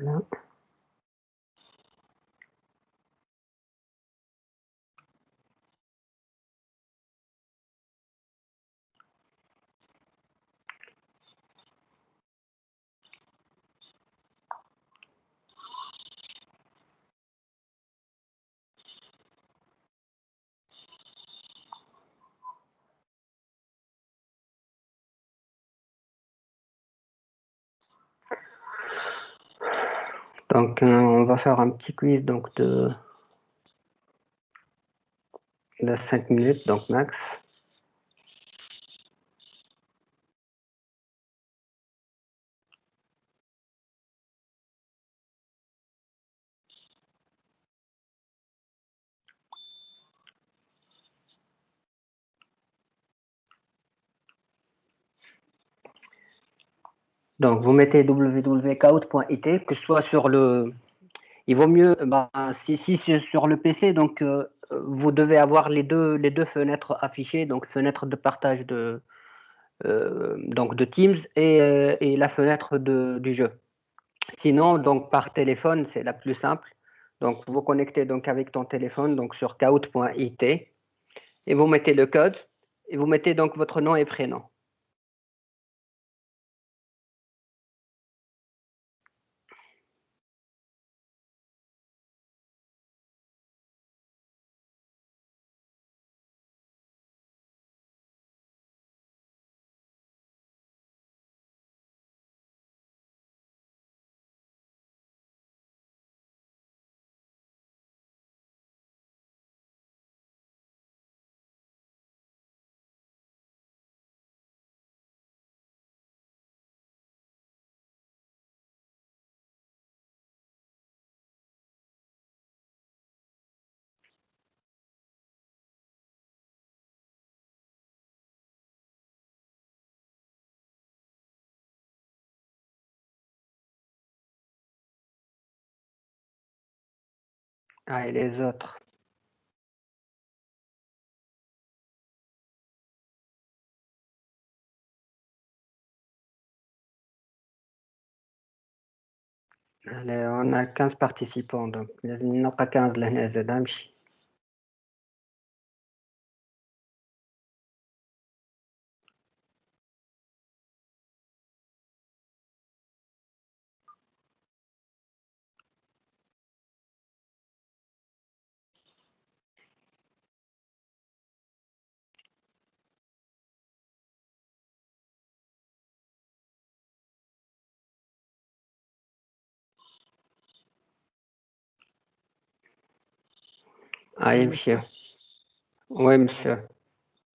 Voilà. Donc, on va faire un petit quiz donc de 5 minutes, donc max. Donc, vous mettez www.kahoot.it, que ce soit sur le... Il vaut mieux, si c'est sur le PC, donc vous devez avoir les deux fenêtres affichées, donc fenêtre de partage donc de Teams et la fenêtre du jeu. Sinon, donc par téléphone, c'est la plus simple. Donc, vous connectez donc avec ton téléphone donc sur kahoot.it et vous mettez le code et vous mettez donc votre nom et prénom. Ah, et les autres. Allez, on a 15 participants, donc il n'y en a pas 15 là, Zadamchi. Ah, monsieur. Oui, monsieur.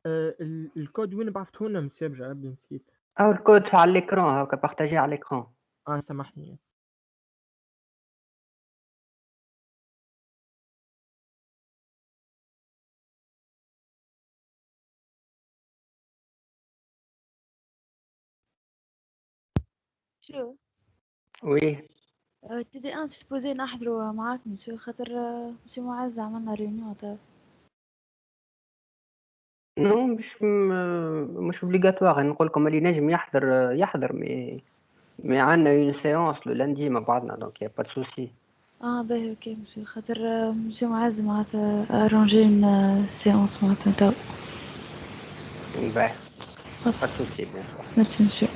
الكود وين بعثته لنا مسيو بجعب نسيت. le code à l'écran, partagé à l'écran. سامحني. شو؟ Oui. TD1 سبوزي نحضروا معاك مسيو خاطر مسيو معز عملنا ريونيون طيب. Non, مش obligatoire. نقول لكم اللي نجم يحضر mais عندنا une séance le lundi مع بعضنا donc il y a pas de souci. باهي اوكي مسيو خاطر مسيو معز معناتها ارونجي اون سيونس معناتها تو. باهي. Pas de souci bien sûr. ميرسي مسيو.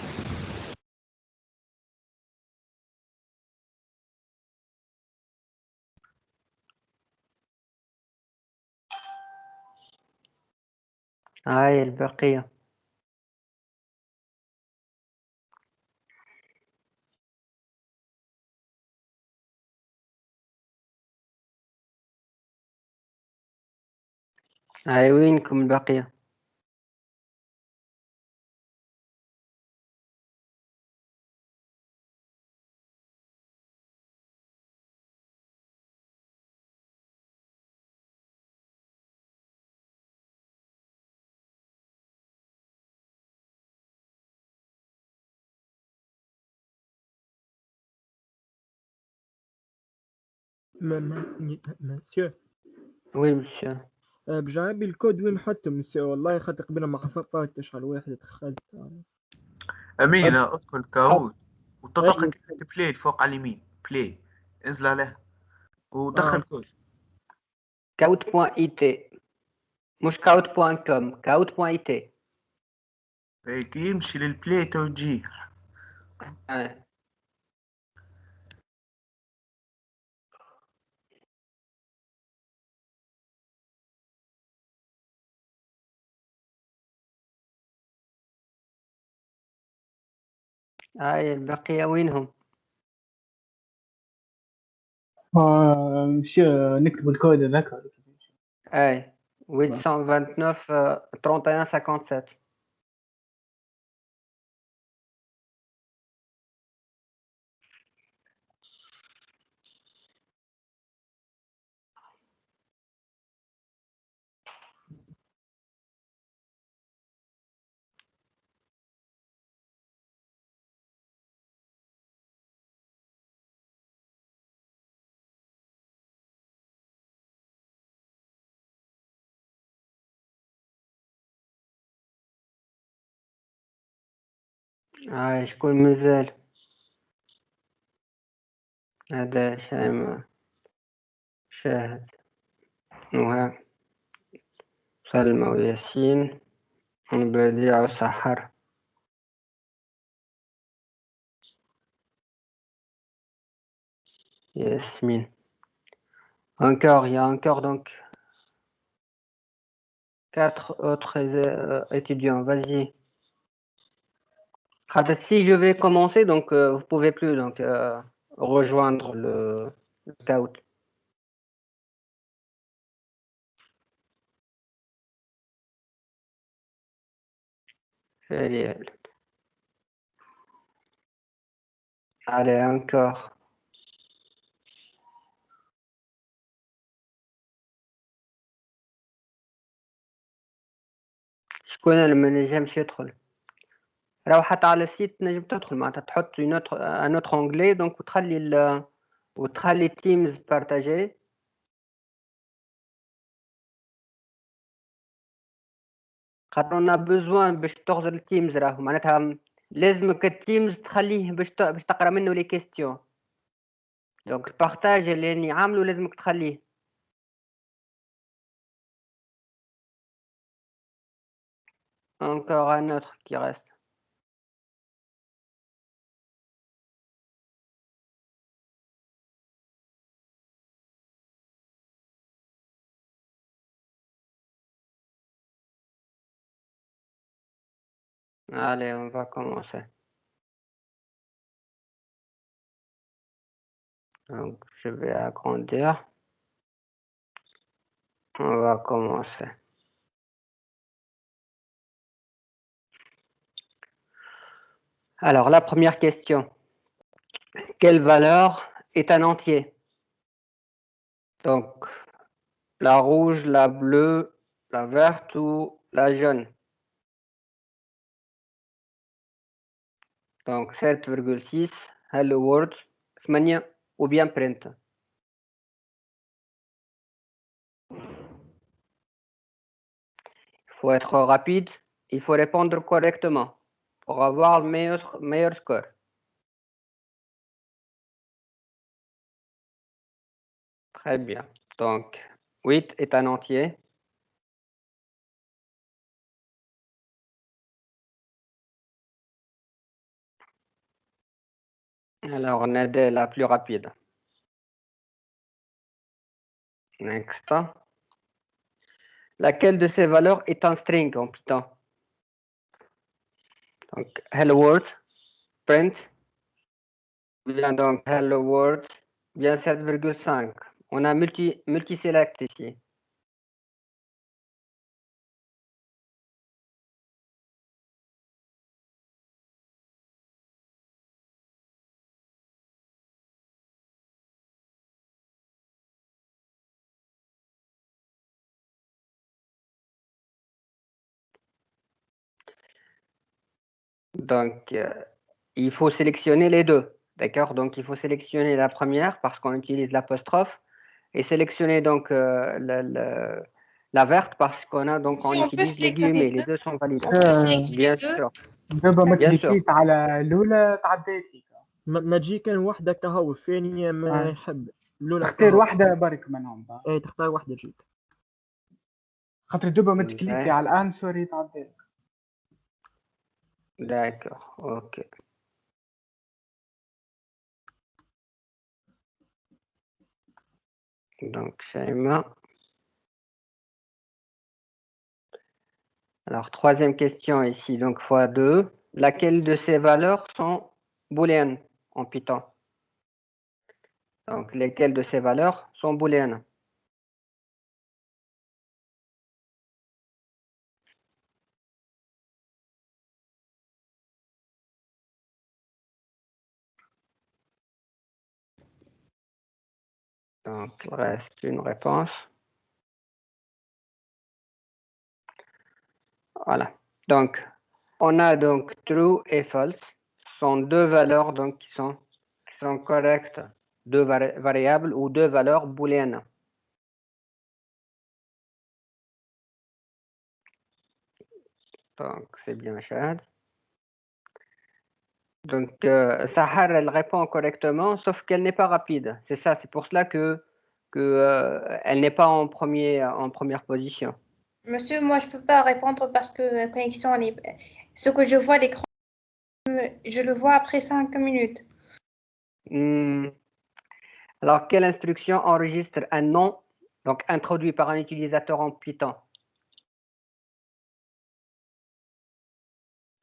هاي البقية. هاي وينكم البقية؟ مسيو. وي مسيو. بجعبي الكود وين نحطه مسيو والله خاطر قبل ما خففتش على واحد دخلت. أمينة ادخل كاهوت وتطلق كلمة بلاي فوق على اليمين. بلاي انزل عليه ودخل كود. Kaut.it مش Kaut.com Kaut.it. كي يمشي للبلاي توجيه. البقية وينهم؟ مش نكتب الكود ذاك. 829 31 57. شكون مازال؟ هذا شاهد نهى سلمى وياسين بديع وسحر. Yasmine. Encore, il y a encore donc 4 autres étudiants. Vas-y. Si je vais commencer, donc vous pouvez plus donc rejoindre le Kahoot. Allez, encore. شكون اللي ما نجمش يدخل؟ راهو حتى على السيت تنجم تدخل معناتها تحط un autre onglet donc وتخلي Teams partagé. خاطر on a besoin باش تغزر التيمز راهو معناتها لازمك التيمز تخليه باش تقرا منه لي كيستيون. دونك البارتاج اللي راني عاملو لازمك تخليه. Encore un autre qui reste. Allez, on va commencer. Donc, je vais agrandir. On va commencer. Alors, la première question. Quelle valeur est un entier? Donc, la rouge, la bleue, la verte ou la jaune? Donc, 7,6, Hello World, 8 ou bien print. Il faut être rapide, il faut répondre correctement pour avoir le meilleur score. Très bien. Donc, 8 est un entier. Alors, on est la plus rapide. Next. Laquelle de ces valeurs est un string en Python? Donc, hello world, print, bien donc hello world, bien 7,5. On a multi-select ici. Donc, il faut sélectionner les deux, d'accord? Donc, il faut sélectionner la première parce qu'on utilise l'apostrophe et sélectionner donc la verte parce qu'on a donc on utilise les guillemets. Les deux sont valides. Bien sûr. دابا ما Bien sûr. كليكيت على الاولى تعديت ليك ما تجي كان وحده كهو الثانيه ما يحب الاولى تختار كهو. واحدة برك منهم بقى. ايه تختار واحده جيت. خاطر دوبا ما تكليكي على الانسور يتعدى. D'accord, ok. Donc, Shaima. Alors, troisième question ici, donc x2. Laquelle de ces valeurs sont booléennes en Python? Donc, lesquelles de ces valeurs sont booléennes? Donc, il reste une réponse. Voilà. Donc, on a donc true et false. Ce sont deux valeurs donc, qui sont correctes, deux variables ou deux valeurs booléennes. Donc, c'est bien Chad. Donc, Sahar, elle répond correctement, sauf qu'elle n'est pas rapide. C'est ça, c'est pour cela elle n'est pas en première position. Monsieur, moi, je peux pas répondre parce que la connexion, ce que je vois à l'écran, je le vois après 5 minutes. Alors, quelle instruction enregistre un nom donc introduit par un utilisateur en Python?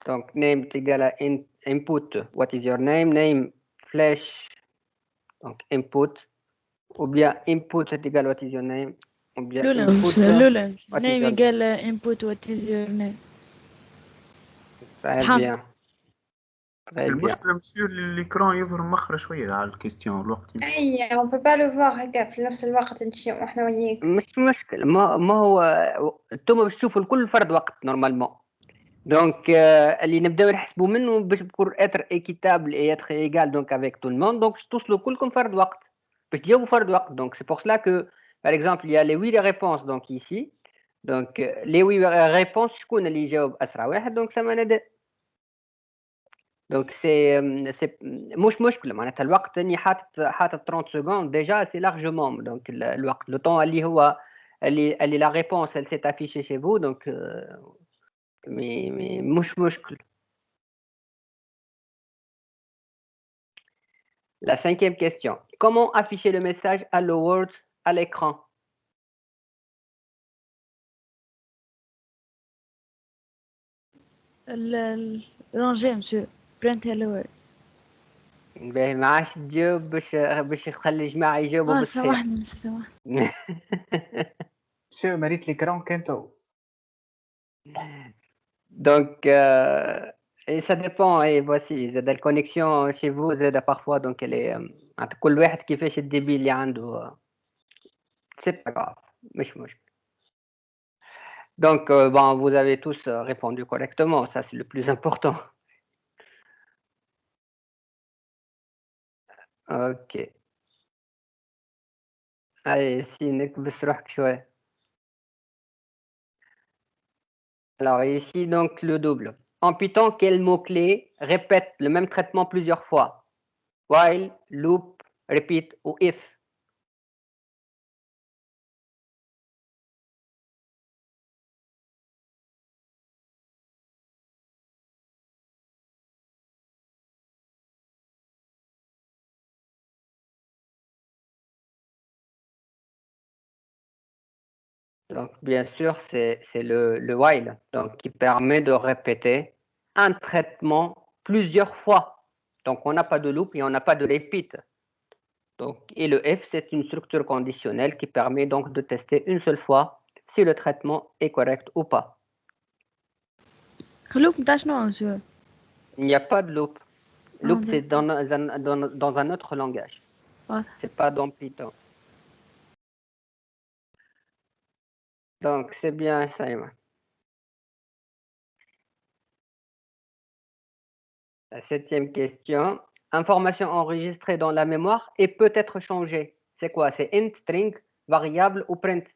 Donc, name est égal à input. What is your name? Name flash, donc input. Ou bien input est égal à what is your name? Ou bien input. Lula. what is Name your- égal input what is your name. Très محمد. bien. Très bien. المشكلة مسيو الإكران يظهر مخرة شوية على الكيستيون الوقت يمشي. أي on peut pas le voir هكا في نفس الوقت انتي وإحنا وياك. مش مشكل ما هو انتم باش تشوفوا الكل فرد وقت نورمالمون دونك اللي نبداو نحسبوا منه باش بور اتر ايكيتابل اي اتر ايغال دونك افيك تو الموند دونك توصلوا كلكم فرد وقت باش تجاوبوا فرد وقت دونك سي بور سلا كو par exemple il y a les 8 réponses donc ici donc les 8 réponses شكون اللي يجاوب اسرع واحد دونك سما نداء دونك سي مش مشكله معناتها الوقت اني حاطط 30 سكوند ديجا سي لارجومون دونك الوقت لو طون اللي هو اللي لا ريبونس elle s'est affichée chez vous donc mais مش مشكل. La cinquième question. Comment afficher le message Hello World à l'écran? رانجي مسيو print hello world. باهي ما عادش تجاوب باش تخلي الجماعة يجاوبوا بالصحيح. سامحني مسيو سامحني. مسيو مريت l'écran كانتو. Donc, et ça dépend. Et voici, la connexion chez vous, parfois, donc elle est. كل واحد كيفاش الديبي اللي عنده. C'est pas grave. مش مشكل. Donc, bon, vous avez tous répondu correctement. Ça, c'est le plus important. Ok. Allez, si نكبس روحك شوية. Alors ici, donc, le double. En Python, quel mot-clé répète le même traitement plusieurs fois? While, loop, repeat ou if? Donc, bien sûr, c'est le while, donc, qui permet de répéter un traitement plusieurs fois. Donc, on n'a pas de loop et on n'a pas de repeat. Donc, et le if, c'est une structure conditionnelle qui permet donc de tester une seule fois si le traitement est correct ou pas. خلوك نتاع شنو مسيو؟ Il n'y a pas de loop. Loop, Ah, c'est dans un autre langage. Ouais. C'est pas dans Python. Donc, c'est bien ça, Emma. La septième question. Information enregistrée dans la mémoire et peut être changée. C'est quoi? C'est int, string, variable ou print?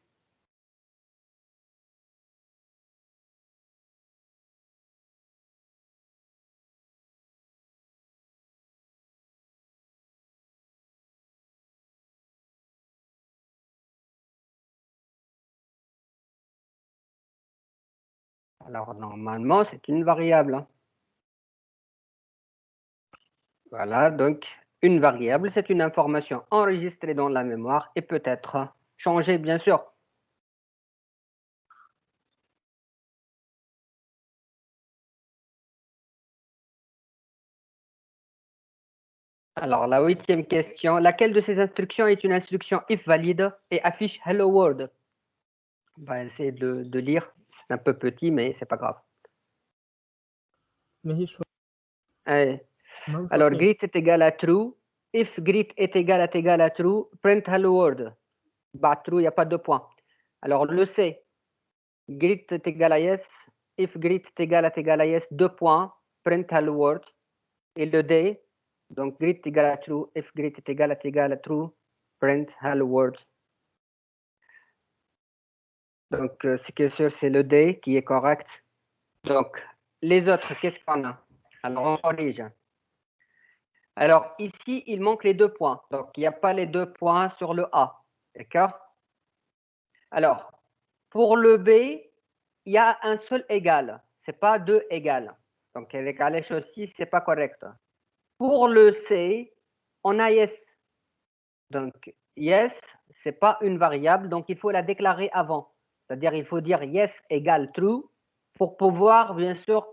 Alors, normalement, c'est une variable, hein. Voilà, donc, une variable, c'est une information enregistrée dans la mémoire et peut être changée, bien sûr. Alors, la 8e question. Laquelle de ces instructions est une instruction if valide et affiche Hello World? On va essayer de lire. C'est un peu petit, mais c'est pas grave. ماهيش Allez. ماهوش Alors, واضحين. greet est égal à true. If greet est égal à true, print hello world. Bah, true, il n'y a pas de point. Alors, le C. Greet est égal à yes. If greet est égal à yes, 2 points, print hello world. Et le D. Donc, greet est égal à true. If greet est égal à true, print hello world. Donc, ce qui est sûr, c'est le D qui est correct. Donc, les autres, qu'est-ce qu'on a? Alors, on corrige. Alors, ici, il manque les 2 points. Donc, il n'y a pas les 2 points sur le A. D'accord? Alors, pour le B, il y a un seul égal. Ce n'est pas 2 égales. Donc, avec Alèche aussi, ce n'est pas correct. Pour le C, on a yes. Donc, yes, ce n'est pas une variable. Donc, il faut la déclarer avant. C'est-à-dire, il faut dire yes égale true pour pouvoir, bien sûr,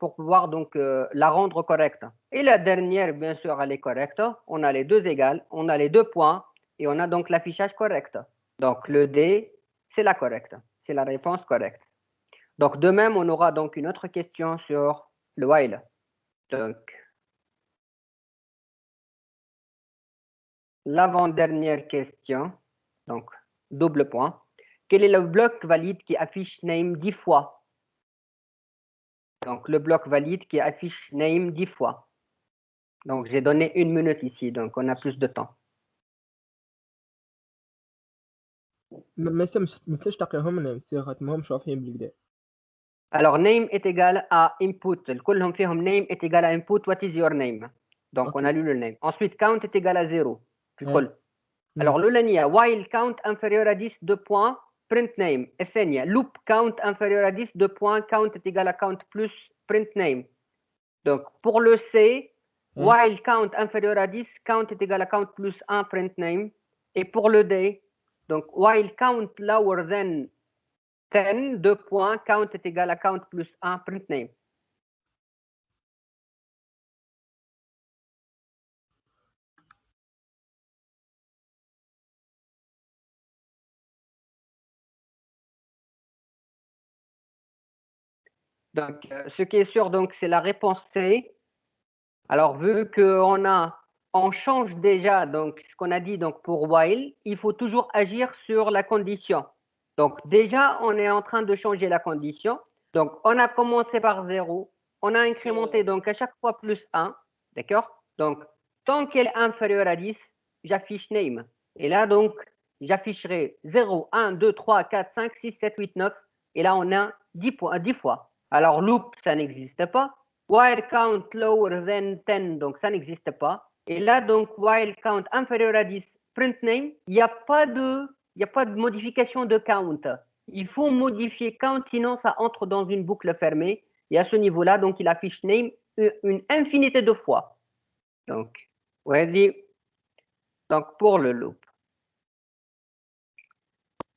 pour pouvoir donc la rendre correcte. Et la dernière, bien sûr, elle est correcte. On a les 2 égales, on a les 2 points et on a donc l'affichage correct. Donc, le D, c'est la correcte. C'est la réponse correcte. Donc, de même, on aura donc une autre question sur le while. Donc, l'avant-dernière question, donc double point. Quel est le bloc valide qui affiche name 10 fois? Donc, le bloc valide qui affiche name 10 fois. Donc, j'ai donné 1 minute ici, donc on a plus de temps. ما تنساش تعطيهم لنا صيغة ماهمش واضحين بالكدا. Alors, name est égal à input. كلهم فيهم name est égal à input. What is your name? Donc, on a lu le name. Ensuite, count est égal à 0. Alors, le lania, while count inférieur à 10, 2 points, print name. Essenia, loop count inférieur à 10, 2 points, count est égal à count plus, print name. Donc, pour le C, while count inférieur à 10, count est égal à count plus 1, print name. Et pour le D, donc, while count lower than 10, 2 points, count est égal à count plus 1, print name. Donc, ce qui est sûr, donc, c'est la réponse C. Alors, vu on change déjà donc ce qu'on a dit donc pour while, il faut toujours agir sur la condition. Donc, déjà, on est en train de changer la condition. Donc, on a commencé par 0. On a incrémenté donc à chaque fois plus 1. D'accord? Donc, tant qu'elle est inférieure à 10, j'affiche name. Et là, donc, j'afficherai 0, 1, 2, 3, 4, 5, 6, 7, 8, 9. Et là, on a 10 fois. Alors, loop, ça n'existe pas. While count lower than 10, donc ça n'existe pas. Et là, donc, while count inférieur à 10, print name, il n'y a pas de modification de count. Il faut modifier count, sinon ça entre dans une boucle fermée. Et à ce niveau-là, donc, il affiche name une infinité de fois. Donc, vas-y. Donc, pour le loop.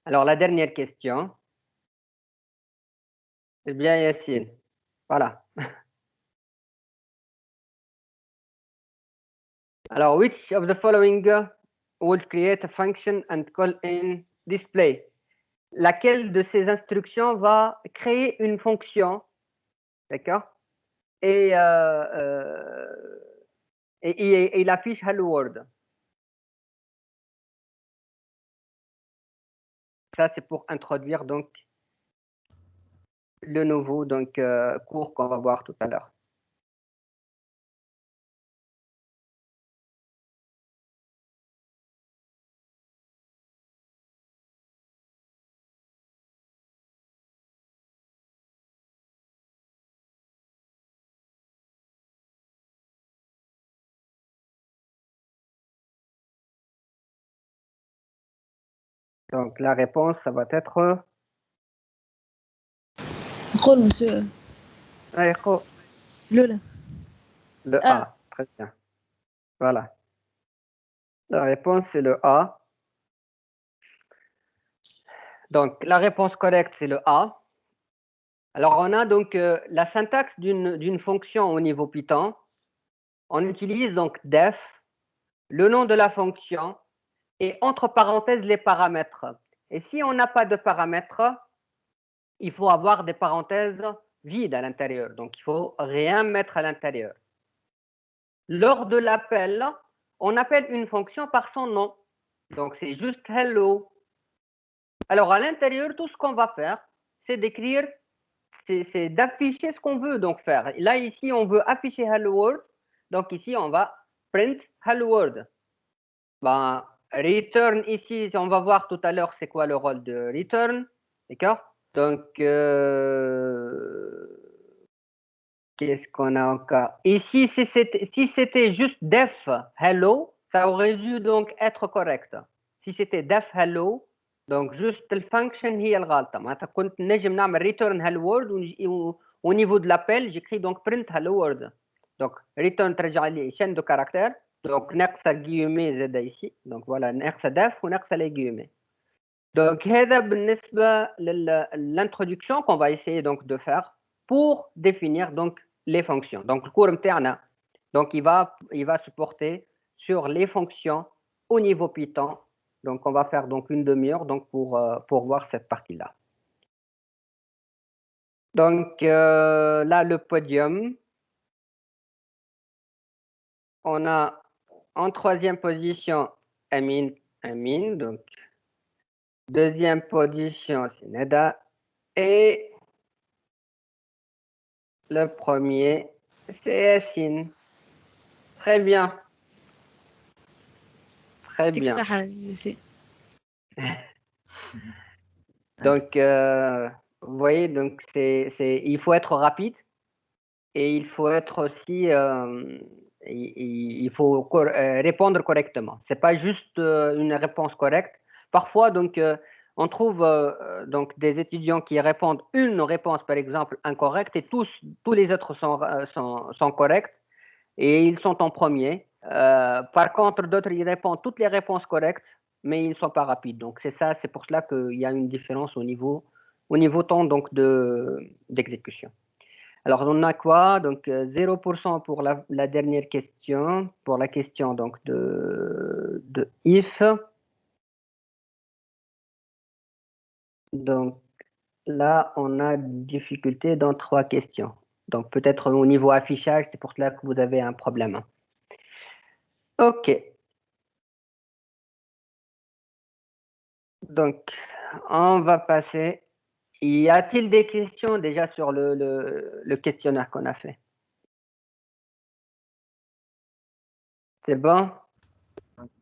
Alors, la dernière question. Eh bien, Yassine. Voilà. Alors, which of the following would create a function and call in display? Laquelle de ces instructions va créer une fonction, d'accord? Et il affiche Hello World. Ça, c'est pour introduire donc le nouveau cours qu'on va voir tout à l'heure. Donc, la réponse, ça va être نقول monsieur Allez, go. الأولى. Le Ah. A. Très bien. Voilà. La réponse, c'est le A. Donc, la réponse correcte, c'est le A. Alors, on a donc la syntaxe d'une fonction au niveau Python. On utilise donc def, le nom de la fonction, et entre parenthèses, les paramètres. Et si on n'a pas de paramètres, il faut avoir des parenthèses vides à l'intérieur. Donc, il ne faut rien mettre à l'intérieur. Lors de l'appel, on appelle une fonction par son nom. Donc, c'est juste hello. Alors, à l'intérieur, tout ce qu'on va faire, c'est d'écrire, c'est d'afficher ce qu'on veut donc faire. Là, ici, on veut afficher hello world. Donc, ici, on va print hello world. Ben, return ici, on va voir tout à l'heure c'est quoi le rôle de return. D'accord? Donc, qu'est-ce qu'on a encore? Ici, si c'était juste def hello, ça aurait dû donc être correct. Si c'était def hello, donc juste le function هي الغلطة. معناتها كنت نجم نعمل return hello world au niveau de l'appel, j'écris donc print hello world. Donc return ترجع لي chaîne de caractères. Donc ناقصة guillemets زادة ici. Donc voilà ناقصة def وناقصة les guillemets. Donc هذا بالنسبة l'introduction qu'on va essayer donc de faire pour définir donc les fonctions. Donc le cours متاعنا donc il va se porter sur les fonctions au niveau Python. Donc on va faire donc une demi-heure donc pour voir cette partie-là. Donc là le podium, on a en troisième position Amin, donc deuxième position c'est Neda et le premier c'est Yassine. Très bien. Très bien. Donc, vous voyez, donc il faut être rapide et il faut être aussi, il faut répondre correctement. C'est pas juste une réponse correcte. Parfois, donc, on trouve donc des étudiants qui répondent une réponse, par exemple, incorrecte et tous les autres sont corrects et ils sont en premier. Par contre, d'autres, ils répondent toutes les réponses correctes, mais ils ne sont pas rapides. Donc, c'est pour cela qu'il y a une différence au niveau temps donc d'exécution. Alors, on a quoi? Donc, 0% pour la dernière question, pour la question donc de if. Donc, là, on a difficulté dans 3 questions. Donc, peut-être au niveau affichage, c'est pour cela que vous avez un problème. OK. Donc, on va passer. Y a-t-il des questions déjà sur le questionnaire qu'on a fait? C'est bon?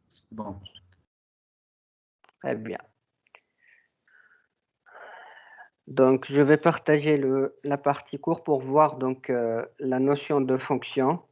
C'est bon. Très bien. Donc, je vais partager la partie cours pour voir donc la notion de fonction.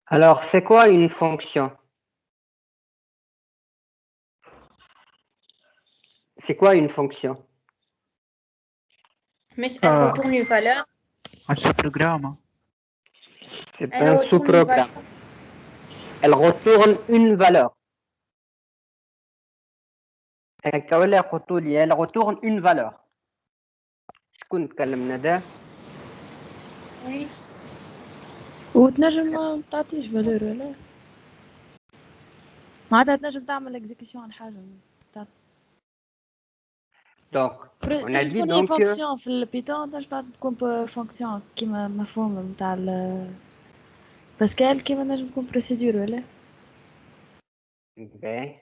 Alors, c'est quoi une fonction? C'est quoi une fonction? Mais elle retourne une valeur. Un sous-programme. C'est Elle un retourne une sous-programme. valeur. Elle retourne une valeur. Elle retourne une valeur. شكون تكلمنا ده؟ Oui. وتنجم ما تعطيش فالور ولا معناتها تنجم تعمل اكزيكيوشن على حاجة Donc, on a تنجم dit تكون هي donc فونكسيون في البيتون تنجم تكون فونكسيون كيما مفهوم نتاع باسكال كيما نجم تكون بروسيدور ولا باهي.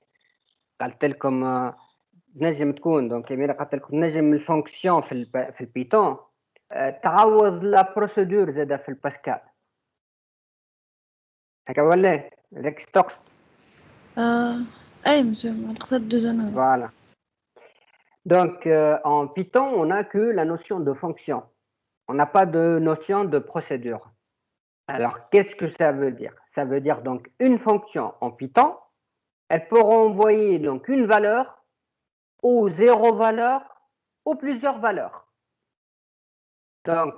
قالت لكم نجم تكون دونك أميرة قالت لكم نجم الفونكسيون في البيتون تعوض لا بروسيدور زاده في الباسكال هكا ولا هذاك ستوكس اي مسيو تقصد دو زونور voilà. Donc en Python on n'a que la notion de fonction, on n'a pas de notion de procédure. Alors qu'est-ce que ça veut dire? Ça veut dire donc une fonction en Python, elle peut renvoyer donc une valeur ou 0 valeur ou plusieurs valeurs. Donc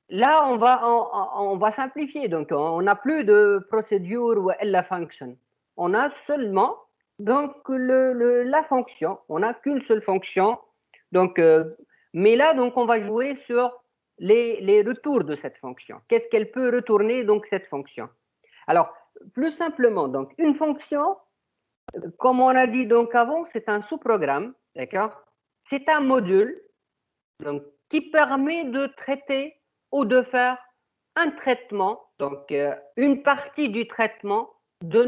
là, on va simplifier. Donc, on n'a plus de procédure ou la function. On a seulement donc la fonction. On n'a qu'une seule fonction. Donc, mais là, donc, on va jouer sur les retours de cette fonction. Qu'est-ce qu'elle peut retourner donc cette fonction? Alors, plus simplement, donc une fonction, comme on a dit donc avant, c'est un sous-programme, d'accord? C'est un module donc, qui permet de traiter ou de faire un traitement, donc une partie du traitement de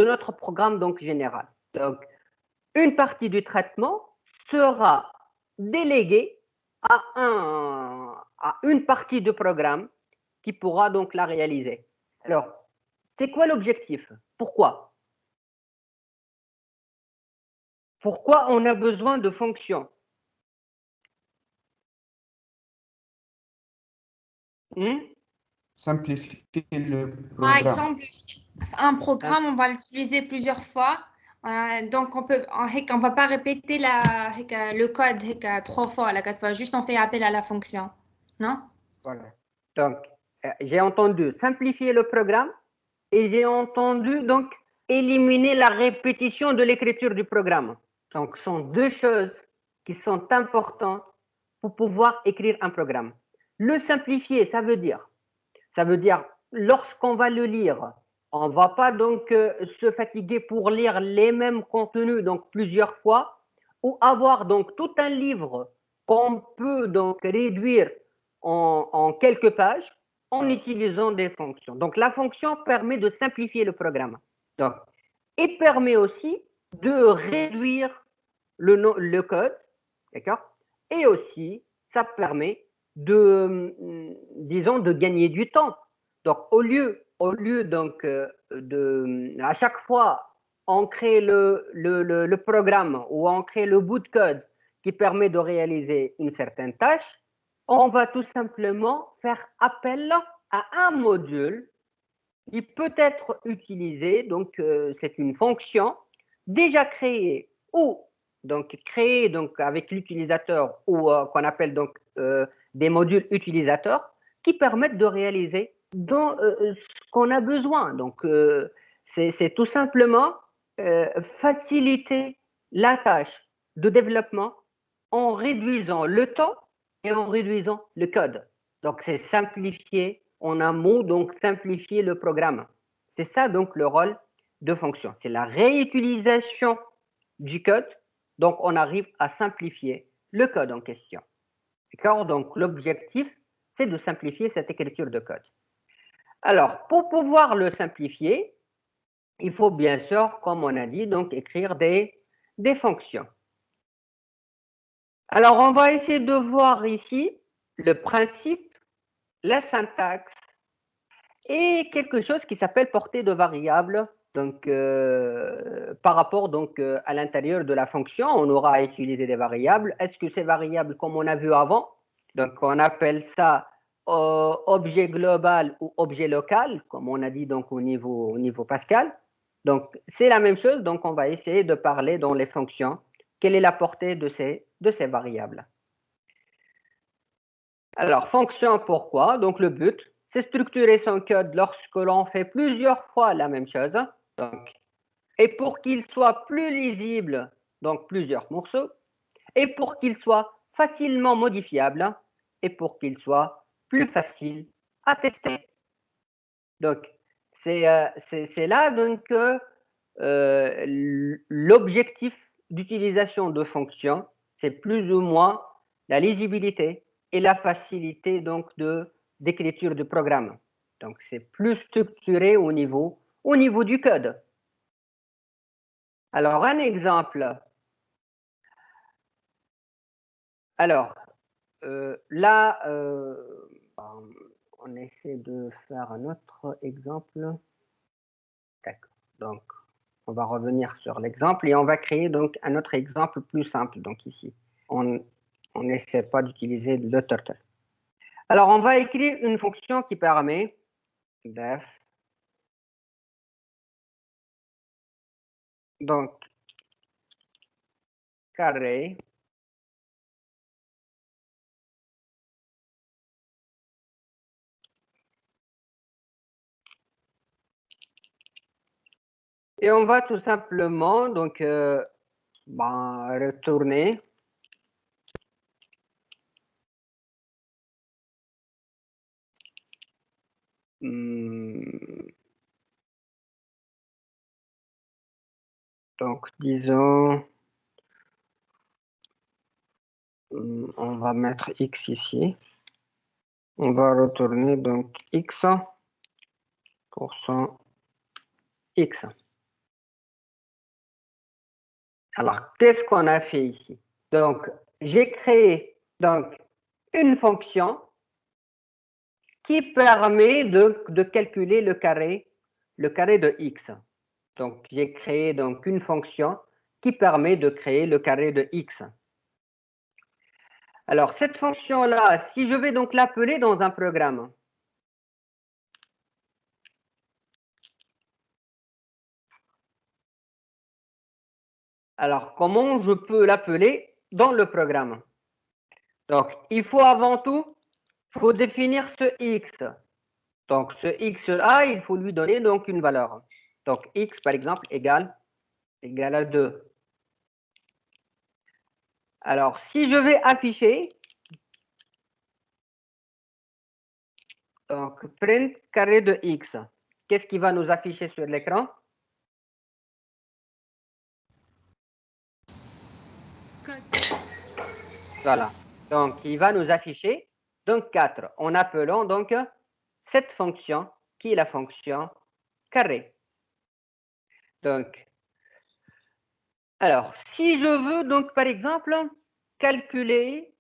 notre programme donc général. Donc, une partie du traitement sera déléguée à une partie du programme qui pourra donc la réaliser. Alors, c'est quoi l'objectif? Pourquoi on a besoin de fonctions? Simplifier le Par programme. exemple, un programme, on va l'utiliser plusieurs fois. Donc, on va pas répéter le code 3 fois, 4 fois. Juste, on fait appel à la fonction. Non? Voilà. Donc, j'ai entendu simplifier le programme et j'ai entendu donc éliminer la répétition de l'écriture du programme. Donc, ce sont deux choses qui sont importantes pour pouvoir écrire un programme. Le simplifier, ça veut dire lorsqu'on va le lire, on ne va pas donc se fatiguer pour lire les mêmes contenus donc plusieurs fois ou avoir donc tout un livre qu'on peut donc réduire en quelques pages en utilisant des fonctions. Donc la fonction permet de simplifier le programme. Donc, et permet aussi de réduire le code, d'accord? Et aussi, ça permet de, disons, de gagner du temps. Donc, au lieu donc à chaque fois on crée le programme ou on crée le bout de code qui permet de réaliser une certaine tâche, on va tout simplement faire appel à un module qui peut être utilisé, donc c'est une fonction déjà créée ou donc créée donc avec l'utilisateur ou qu'on appelle donc des modules utilisateurs qui permettent de réaliser dans, ce qu'on a besoin. Donc c'est tout simplement faciliter la tâche de développement en réduisant le temps et en réduisant le code. Donc c'est simplifier en un mot, donc simplifier le programme. C'est ça donc le rôle de fonction. C'est la réutilisation du code. Donc on arrive à simplifier le code en question. D'accord? Donc l'objectif, c'est de simplifier cette écriture de code. Alors pour pouvoir le simplifier, il faut bien sûr, comme on a dit, donc écrire des fonctions. Alors on va essayer de voir ici le principe, la syntaxe et quelque chose qui s'appelle portée de variable. Donc, par rapport donc, à l'intérieur de la fonction, on aura à utiliser des variables. Est-ce que ces variables, comme on a vu avant, donc on appelle ça objet global ou objet local, comme on a dit donc au niveau Pascal. Donc, c'est la même chose. Donc, on va essayer de parler dans les fonctions. Quelle est la portée de ces variables? Alors, fonction, pourquoi? Donc, le but, c'est structurer son code lorsque l'on fait plusieurs fois la même chose. Donc, et pour qu'il soit plus lisible, donc plusieurs morceaux, et pour qu'il soit facilement modifiable, et pour qu'il soit plus facile à tester. Donc, c'est là donc l'objectif d'utilisation de fonctions, c'est plus ou moins la lisibilité et la facilité donc d'écriture du programme. Donc, c'est plus structuré au niveau du code. Alors, un exemple. Alors, là, on essaie de faire un autre exemple. D'accord. Donc, on va revenir sur l'exemple et on va créer donc un autre exemple plus simple. Donc ici, on n'essaie pas d'utiliser le turtle. Alors, on va écrire une fonction qui permet def. Donc, carré. Et on va tout simplement donc retourner donc disons on va mettre x ici. On va retourner donc x % x. Alors, qu'est-ce qu'on a fait ici? Donc, j'ai créé donc une fonction qui permet de calculer le carré de x. Donc, j'ai créé donc une fonction qui permet de créer le carré de x. Alors, cette fonction-là, si je vais donc l'appeler dans un programme, alors comment je peux l'appeler dans le programme? Donc, il faut avant tout, définir ce x. Donc, ce x-là, il faut lui donner donc une valeur. Donc, x, par exemple, égale à 2. Alors, si je vais afficher, donc, print carré de x, qu'est-ce qui va nous afficher sur l'écran? Voilà. Donc, il va nous afficher donc 4 en appelant donc cette fonction qui est la fonction carré. Donc, alors, si je veux donc, par exemple, calculer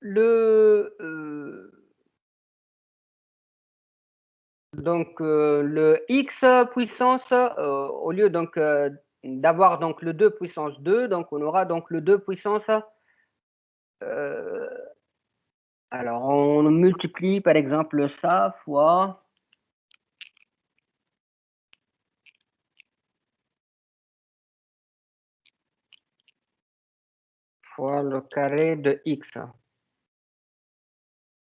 le x puissance, au lieu donc d'avoir donc le 2 puissance 2, donc on aura donc le 2 puissance, alors on multiplie par exemple ça fois le carré de x.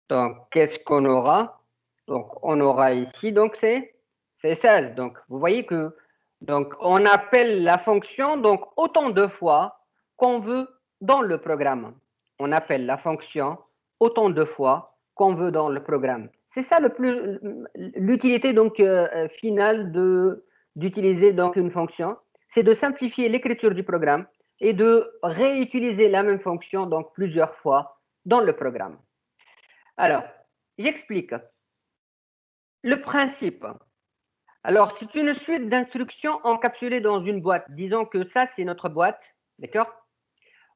Donc qu'est-ce qu'on aura? Donc on aura ici, donc c'est 16. Donc vous voyez que donc on appelle la fonction donc autant de fois qu'on veut dans le programme. On appelle la fonction autant de fois qu'on veut dans le programme. C'est ça l'utilité donc finale d'utiliser donc une fonction, c'est de simplifier l'écriture du programme et de réutiliser la même fonction donc plusieurs fois dans le programme. Alors, j'explique. Le principe. Alors, c'est une suite d'instructions encapsulées dans une boîte. Disons que ça, c'est notre boîte. D'accord?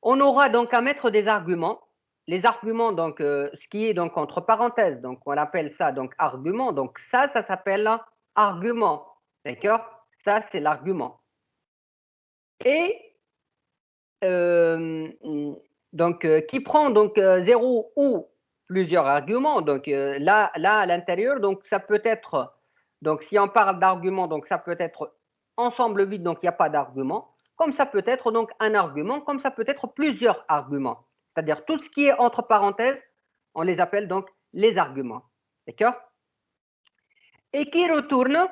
On aura donc à mettre des arguments. Les arguments, donc, ce qui est donc entre parenthèses, donc on appelle ça donc argument. Donc, ça s'appelle argument. D'accord? Ça, c'est l'argument. Et donc, qui prend donc 0 ou plusieurs arguments. Donc, là, à l'intérieur, donc, ça peut être. Donc, si on parle d'argument, donc ça peut être ensemble vide, donc il n'y a pas d'argument. Comme ça peut être donc un argument, comme ça peut être plusieurs arguments. C'est-à-dire tout ce qui est entre parenthèses, on les appelle donc les arguments. D'accord? Et qui retourne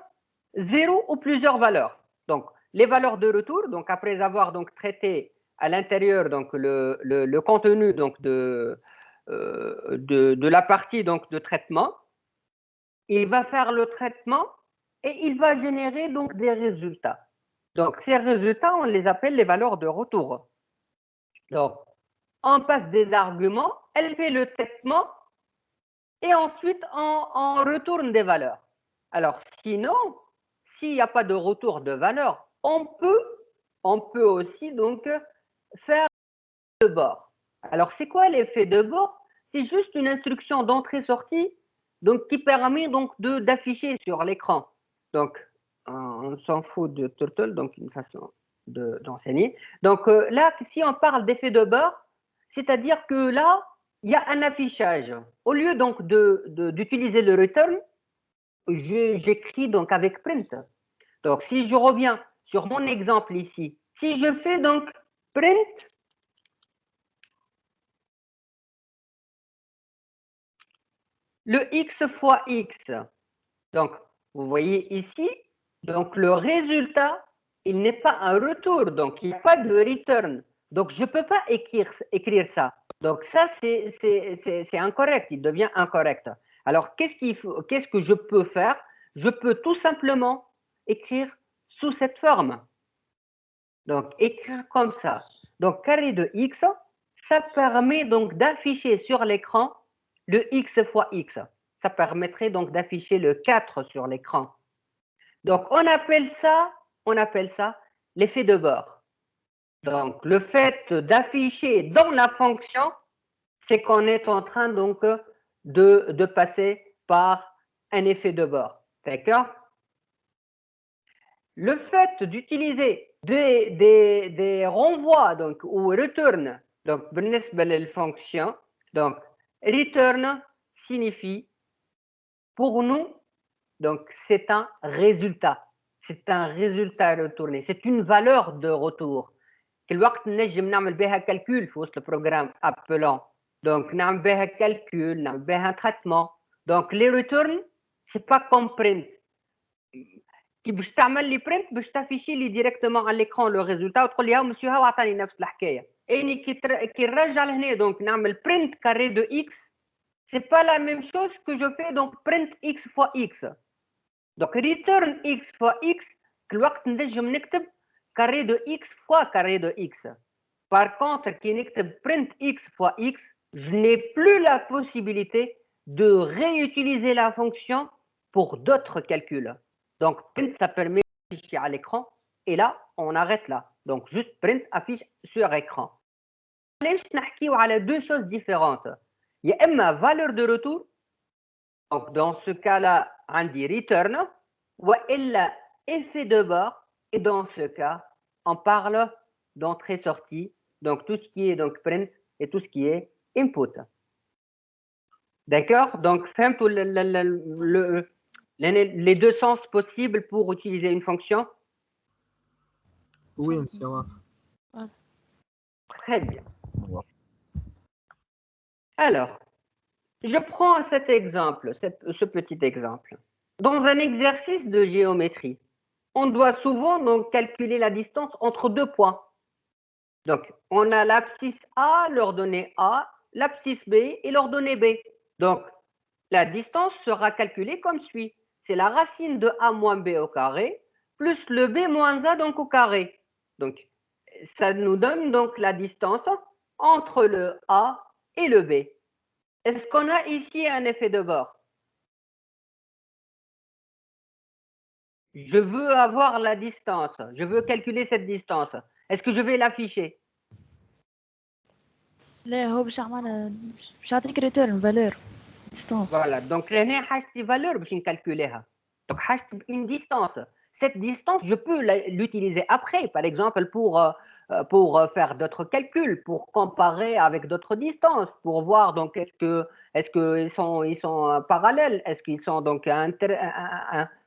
0 ou plusieurs valeurs. Donc, les valeurs de retour, donc après avoir donc traité à l'intérieur donc le contenu donc de la partie donc de traitement, il va faire le traitement et il va générer donc des résultats. Donc, ces résultats, on les appelle les valeurs de retour. Donc, on passe des arguments, elle fait le traitement et ensuite on retourne des valeurs. Alors, sinon, s'il n'y a pas de retour de valeur, on peut aussi donc faire de bord. Alors, c'est quoi l'effet de bord? C'est juste une instruction d'entrée-sortie donc qui permet donc d'afficher sur l'écran. Donc, on s'en fout de Turtle, donc une façon d'enseigner. Donc là, si on parle d'effet de bord, c'est-à-dire que là, il y a un affichage. Au lieu donc d'utiliser le return, j'écris donc avec print. Donc, si je reviens sur mon exemple ici, si je fais donc print le x fois x, donc vous voyez ici, donc le résultat, il n'est pas un retour, donc il n'y a pas de return. Donc je ne peux pas écrire ça. Donc ça, c'est incorrect, il devient incorrect. Alors qu'est-ce que je peux faire? Je peux tout simplement écrire sous cette forme. Donc écrire comme ça. Donc carré de x, ça permet donc d'afficher sur l'écran le x fois x. Ça permettrait donc d'afficher le 4 sur l'écran. Donc, on appelle ça l'effet de bord. Donc, le fait d'afficher dans la fonction, c'est qu'on est en train donc de passer par un effet de bord. D'accord? Le fait d'utiliser des renvois donc, ou return, donc, fonction, donc, return signifie pour nous, donc c'est un résultat. C'est un résultat retourné. C'est une valeur de retour. الوقت نجم نعمل بها calcul في وسط البروجرام appelant. Donc نعمل بها calcul, نعمل بها un traitement. Donc les returns, c'est pas comme print. كي باش تعمل لي print باش تافيشي لي ديريكتومون على l'écran le résultat وتقول لي ها مسيو ها وعطاني نفس الحكايه. اني كي نرجع لهنا donc نعمل print carré de x, c'est pas la même chose que je fais donc print x fois x. Donc return x fois x, الوقت نجم نكتب carré de x fois carré de x. Par contre, كي نكتب print x fois x, je n'ai plus la possibilité de réutiliser la fonction pour d'autres calculs. Donc print, ça permet d'afficher à l'écran et là, on arrête là. Donc juste print affiche sur écran. علاش نحكيو على deux choses différentes. يا اما valeur de retour. Donc, dans ce cas-là, on dit return, ou effet de bord, et dans ce cas, on parle d'entrée-sortie, donc tout ce qui est donc print et tout ce qui est input. D'accord? Donc, les deux sens possibles pour utiliser une fonction? Oui, monsieur. Très bien. Alors, je prends cet exemple, ce petit exemple. Dans un exercice de géométrie, on doit souvent donc calculer la distance entre deux points. Donc, on a l'abscisse A, l'ordonnée A, l'abscisse B et l'ordonnée B. Donc, la distance sera calculée comme suit. C'est la racine de A moins B au carré plus le B moins A donc au carré. Donc, ça nous donne donc la distance entre le A et le B. Est-ce qu'on a ici un effet de bord? Je veux avoir la distance. Je veux calculer cette distance. Est-ce que je vais l'afficher? لا هو باش يعطيك ريتيرن فالور ديستانس. Voilà. Donc, هنا حاجتي valeur باش نكالكوليها. Donc, حاجتي une distance. Cette distance, je peux l'utiliser après, par exemple, pour faire d'autres calculs, pour comparer avec d'autres distances, pour voir donc est-ce qu'ils sont parallèles, est-ce qu'ils sont donc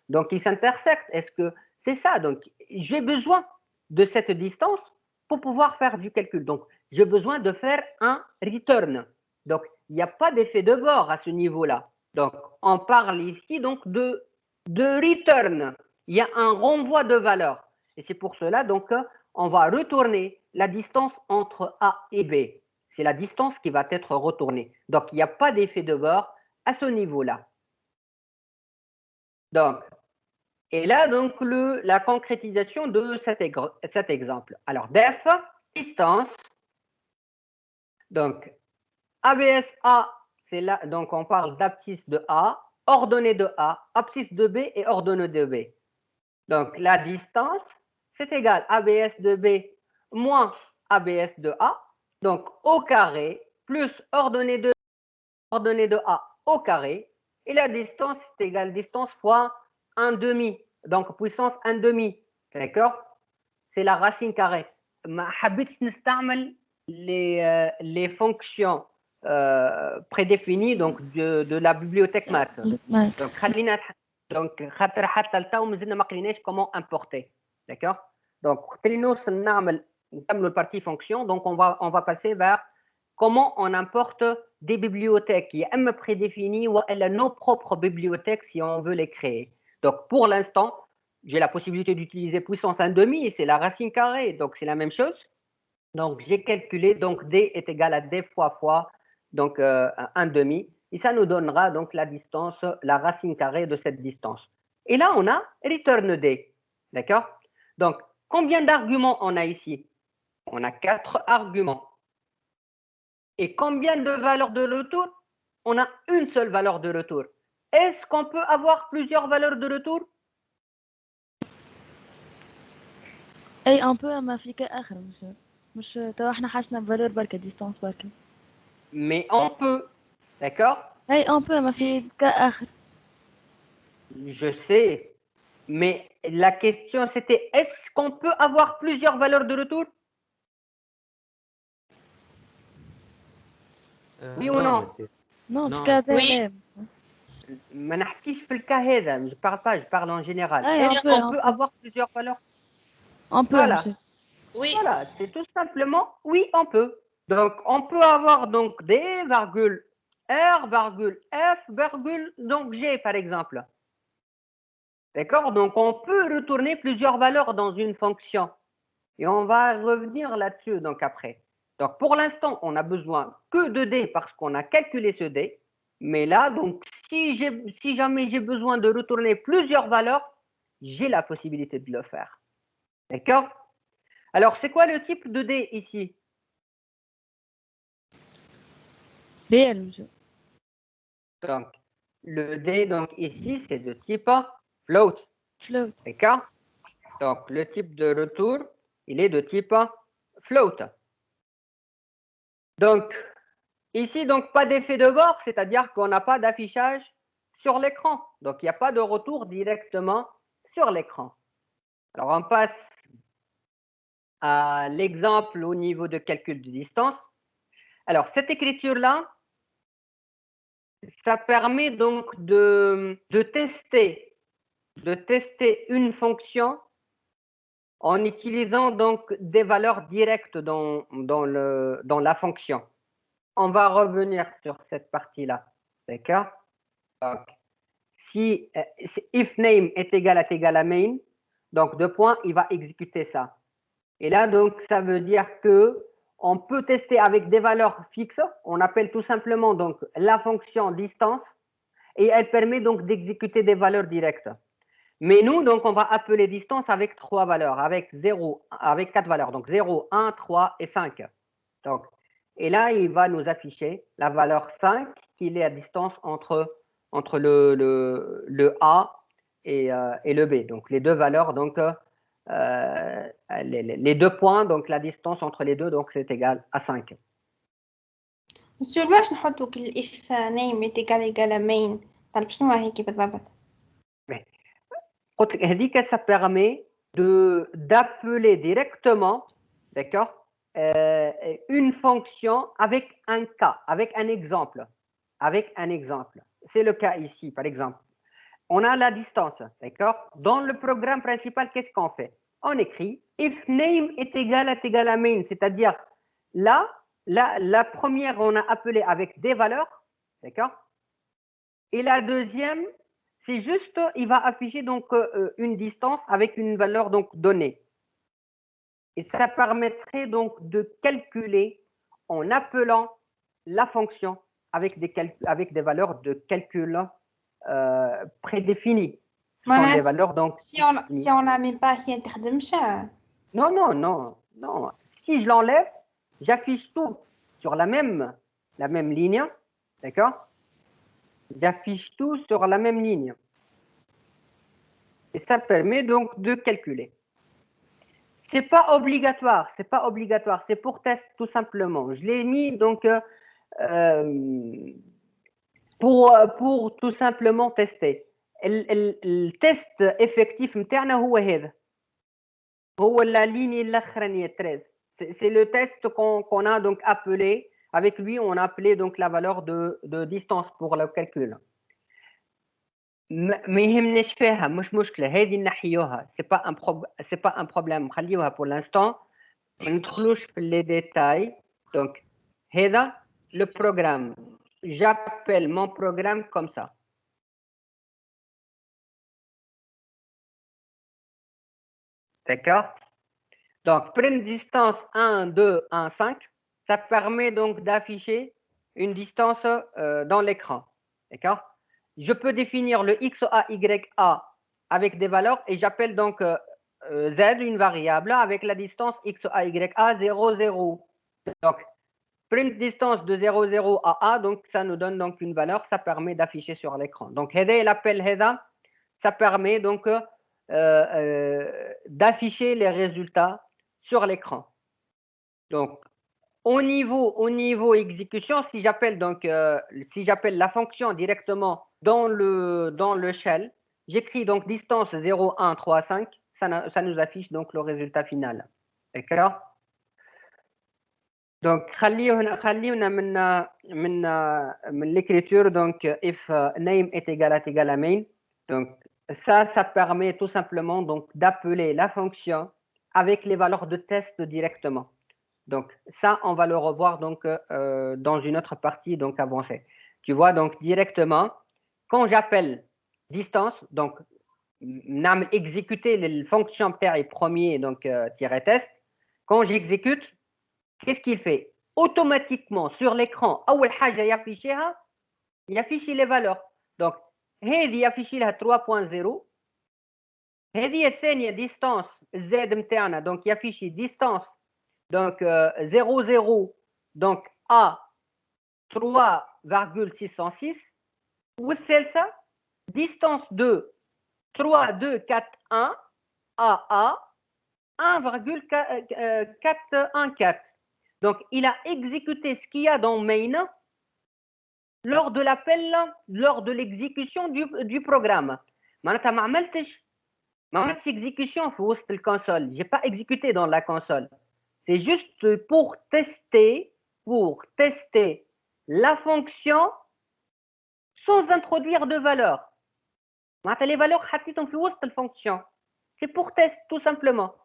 donc ils s'intersectent, est-ce que c'est ça? Donc j'ai besoin de cette distance pour pouvoir faire du calcul. Donc j'ai besoin de faire un return. Donc il n'y a pas d'effet de bord à ce niveau-là. Donc on parle ici donc de return. Il y a un renvoi de valeur. Et c'est pour cela donc on va retourner la distance entre A et B. C'est la distance qui va être retournée. Donc il n'y a pas d'effet de bord à ce niveau-là. Donc, et là, donc, la concrétisation de cet exemple. Alors, def, distance. Donc, ABSA, c'est là, donc on parle d'abscisse de A, ordonnée de A, abscisse de B et ordonnée de B. Donc, la distance, c'est égal à ABS de B moins ABS de A. Donc, au carré plus ordonnée de A au carré. Et la distance, c'est égal à distance fois 1 demi. Donc, puissance 1 demi. D'accord? C'est la racine carrée. ما حبيتش نستعمل les fonctions prédéfinies donc de la bibliothèque math. Donc, خلينا donc خاطر حتى لتو مازلنا ما قريناش comment importer. D'accord? Donc, خاطر نوصل نكملوا البارتي fonction, donc on va passer vers comment on importe des bibliothèques qui sont prédéfinies ou nos propres bibliothèques si on veut les créer. Donc, pour l'instant, j'ai la possibilité d'utiliser puissance 1 demi et c'est la racine carrée, donc c'est la même chose. Donc, j'ai calculé, donc D est égal à D fois, donc 1 demi. Et ça nous donnera donc la distance, la racine carrée de cette distance. Et là, on a return D. D'accord? Donc, combien d'arguments on a ici? On a 4 arguments. Et combien de valeurs de retour? On a une seule valeur de retour. Est-ce qu'on peut avoir plusieurs valeurs de retour? اي ان بو اما في كاخر مش تو احنا حاجنا بفالور بركه ديستانس بركه. Mais on peut, d'accord? اي ان بو اما في كاخر. Je sais, mais la question c'était est-ce qu'on peut avoir plusieurs valeurs de retour? Oui ou non? نو Non. في كا Oui. لا. ما نحكيش في الكا هذا, je parle pas, je parle en général. أي, Est-ce on peut, qu'on on peut peut. avoir plusieurs valeurs? On peut, Voilà. monsieur. Oui. Voilà, c'est tout simplement oui, on peut. Donc, on peut avoir donc D, virgule R, virgule F, virgule donc G, par exemple. D'accord? Donc, on peut retourner plusieurs valeurs dans une fonction. Et on va revenir là-dessus donc après. Donc, pour l'instant, on n'a besoin que de D parce qu'on a calculé ce D. Mais là, donc, si jamais j'ai besoin de retourner plusieurs valeurs, j'ai la possibilité de le faire. D'accord? Alors, c'est quoi le type de D ici? Réel, monsieur. Donc, le D donc ici, c'est de type float. Float. D'accord? Donc, le type de retour, il est de type float. Donc, ici, donc, pas d'effet de bord, c'est-à-dire qu'on n'a pas d'affichage sur l'écran. Donc, il n'y a pas de retour directement sur l'écran. Alors, on passe à l'exemple au niveau de calcul de distance. Alors, cette écriture-là, ça permet donc de tester une fonction en utilisant donc des valeurs directes dans la fonction. On va revenir sur cette partie-là. D'accord? Donc, si if name est égal à main, donc deux points, il va exécuter ça. Et là, donc, ça veut dire que on peut tester avec des valeurs fixes. On appelle tout simplement donc la fonction distance et elle permet donc d'exécuter des valeurs directes. Mais nous, donc, on va appeler distance avec 3 valeurs, avec 4 valeurs, donc 0, 1, 3 et 5. Donc, et là, il va nous afficher la valeur 5, qui est à distance entre le A et le B. Donc, les deux valeurs, donc, les deux points, donc la distance entre les deux, donc c'est égal à 5. Monsieur, باش نحطوا if name est égal à main. طيب شنو هيك بالضبط؟ Ça permet d'appeler directement, d'accord, une fonction avec un cas, avec un exemple. C'est le cas ici, par exemple. On a la distance, d'accord? Dans le programme principal, qu'est-ce qu'on fait? On écrit if name est égal à main, c'est-à-dire là, la première, on a appelé avec des valeurs, d'accord? Et la deuxième, c'est juste, il va afficher donc une distance avec une valeur donc donnée. Et ça permettrait donc de calculer en appelant la fonction avec des valeurs de calcul prédéfinies. sont Voilà, des valeurs donc si on la met pas, il y a de non, non, non, non. Si je l'enlève, j'affiche tout sur la même ligne, d'accord? J'affiche tout sur la même ligne. Et ça permet donc de calculer. C'est pas obligatoire, c'est pas obligatoire, c'est pour test tout simplement. Je l'ai mis donc pour tout simplement tester. Le test effectif نتاعنا هو هذا. هو la ligne الأخرانية 13. C'est le test qu'on a donc appelé, avec lui on a appelé donc la valeur de distance pour le calcul. ما يهمناش فيها مش مشكلة هذه نحيوها c'est pas un problème خليوها pour l'instant ما ندخلوش في les détails donc هذا le programme j'appelle mon programme comme ça d'accord donc prendre distance 1 2 1 5 ça permet donc d'afficher une distance dans l'écran d'accord je peux définir le XA YA avec des valeurs et j'appelle donc Z une variable avec la distance XA YA 0 0 donc prendre distance de 0 0 à A donc ça nous donne donc une valeur ça permet d'afficher sur l'écran donc هذا l'appel هذا ça permet donc d'afficher les résultats sur l'écran donc au niveau exécution, si j'appelle la fonction directement dans le shell, j'écris donc distance 0, 1, 3, 5, ça nous affiche donc le résultat final. D'accord? Donc, خلينا من l'écriture donc if name est égal à main. Donc ça permet tout simplement donc d'appeler la fonction avec les valeurs de test directement. Donc, ça, on va le revoir donc, dans une autre partie donc, avancée. Tu vois, donc directement, quand j'appelle distance, donc, exécuter les fonctions premier, donc, test, quand j'exécute, qu'est-ce qu'il fait? Automatiquement, sur l'écran, il affiche les valeurs. Donc, il affiche 3.0. هذه الثانية distance Z متاعنا donc يافيش distance donc 0 donc à 3,606 والثالثة distance de 3241 à 1,414 donc il a exécuté ce qu'il y a dans main lors de l'appel lors de l'exécution du programme معناتها ما عملتش exécution في وسط الكونسول j'ai pas exécuté dans la console c'est juste pour tester la fonction sans introduire de valeur معناتها les valeurs حطيتهم في وسط الfonction c'est pour test tout simplement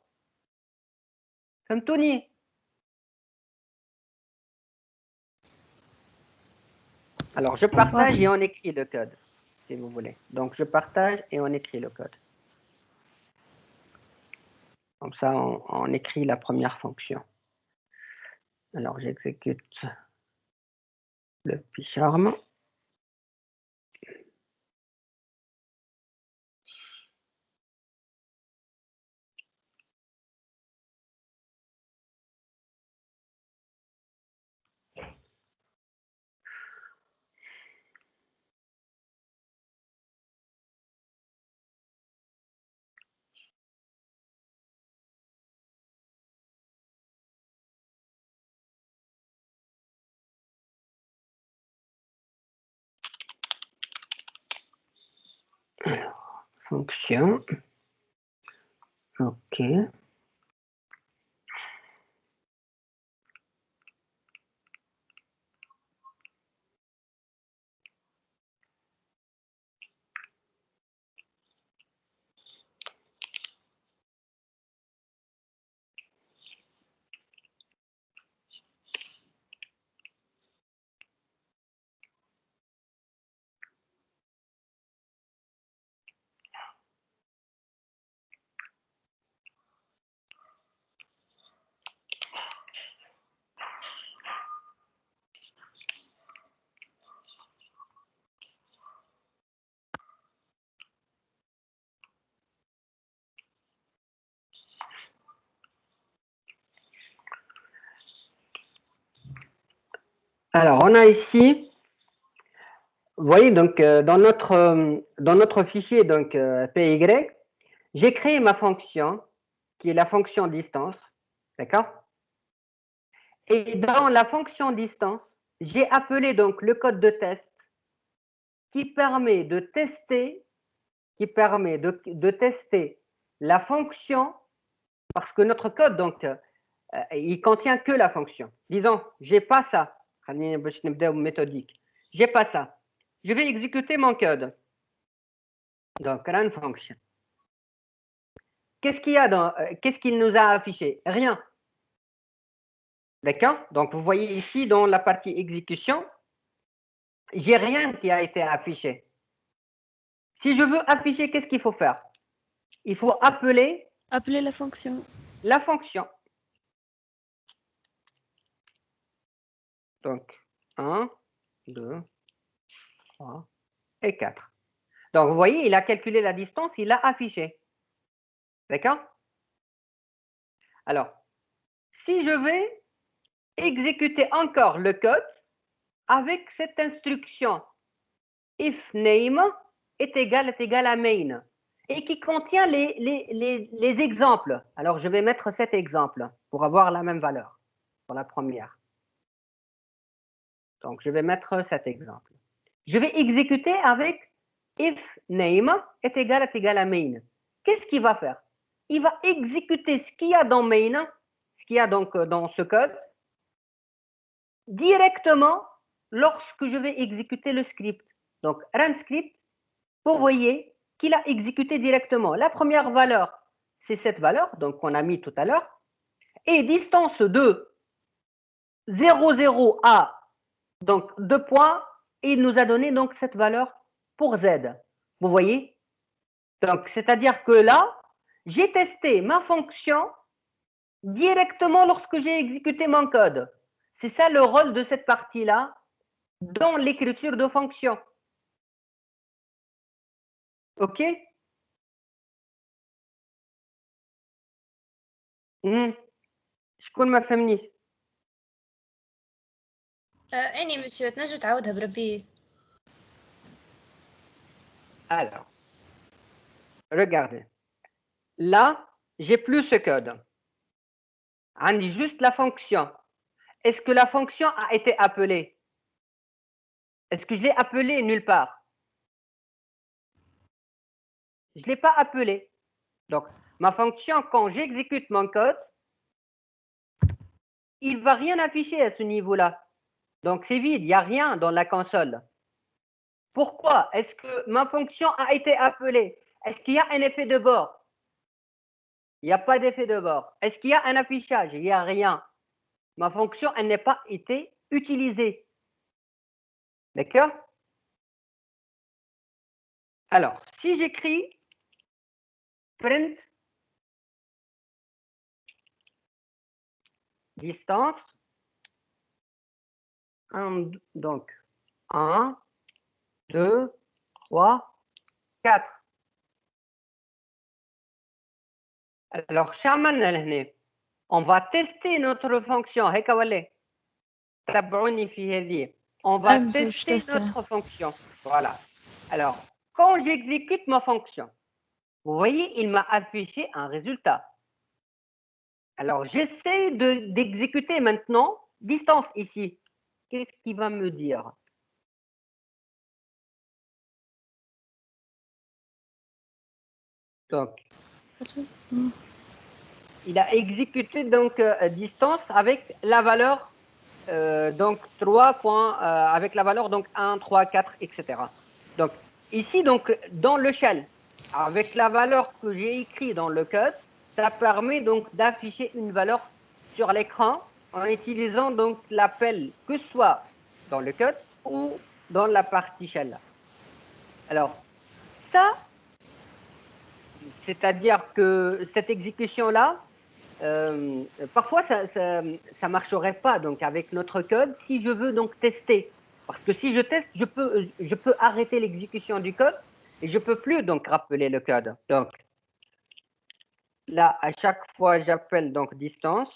فهمتوني alors je partage et on écrit le code si vous voulez donc je partage et on écrit le code. Comme ça, on écrit la première fonction. Alors, j'exécute le PyCharm. Alors, fonction. OK. Alors, on a ici, vous voyez, donc, dans notre fichier donc, PY, j'ai créé ma fonction, qui est la fonction distance, d'accord? Et dans la fonction distance, j'ai appelé donc le code de test qui permet de tester, la fonction, parce que notre code, donc, il contient que la fonction. Disons, j'ai pas ça. Méthodique. J'ai pas ça. Je vais exécuter mon code. Donc, run function. Qu'est-ce qu'il nous a affiché? Rien. D'accord? Donc, vous voyez ici, dans la partie exécution, j'ai rien qui a été affiché. Si je veux afficher, qu'est-ce qu'il faut faire? Il faut appeler Appeler la fonction. la fonction. Donc, 1, 2, 3 et 4. Donc, vous voyez, il a calculé la distance, il l'a affiché. D'accord? Alors, si je vais exécuter encore le code avec cette instruction if name est égal à main et qui contient les exemples. Alors, je vais mettre cet exemple pour avoir la même valeur pour la première. Donc, je vais mettre cet exemple. Je vais exécuter avec if name est égal à main. Qu'est-ce qu'il va faire? Il va exécuter ce qu'il y a dans main, ce qu'il y a donc dans ce code, directement lorsque je vais exécuter le script. Donc, run script, vous voyez qu'il a exécuté directement. La première valeur, c'est cette valeur, donc qu'on a mis tout à l'heure, et distance de 0,0 à donc 2 points, et il nous a donné donc cette valeur pour Z. Vous voyez? Donc, c'est-à-dire que là, j'ai testé ma fonction directement lorsque j'ai exécuté mon code. C'est ça le rôle de cette partie-là dans l'écriture de fonction. OK? شكون ما فهمنيش؟ أني مسيو تنجم تعاودها بربي. Alors, regardez. Là, j'ai plus ce code. On dit juste la fonction. Est-ce que la fonction a été appelée? Est-ce que je l'ai appelée nulle part? Je ne l'ai pas appelée. Donc, ma fonction, quand j'exécute mon code, il ne va rien afficher à ce niveau-là. Donc, c'est vide, il n'y a rien dans la console. Pourquoi? Est-ce que ma fonction a été appelée? Est-ce qu'il y a un effet de bord? Il n'y a pas d'effet de bord. Est-ce qu'il y a un affichage? Il n'y a rien. Ma fonction, elle n'a pas été utilisée. D'accord? Alors, si j'écris print distance, donc 1, 2, 3, 4. Alors, on va tester notre fonction. On va tester notre fonction. Voilà. Alors, quand j'exécute ma fonction, vous voyez, il m'a affiché un résultat. Alors, j'essaie d'exécuter maintenant distance ici. Qu'est-ce qu'il va me dire? Donc, il a exécuté donc distance avec la valeur donc 3 points, avec la valeur donc 1, 3, 4, etc. Donc, ici, donc, dans le shell, avec la valeur que j'ai écrite dans le code, ça permet donc d'afficher une valeur sur l'écran en utilisant donc l'appel que ce soit dans le code ou dans la partie shell. Alors, ça, c'est-à-dire que cette exécution-là, parfois ça ne marcherait pas donc avec notre code si je veux donc tester. Parce que si je teste, je peux arrêter l'exécution du code et je ne peux plus donc rappeler le code. Donc là, à chaque fois, j'appelle donc distance.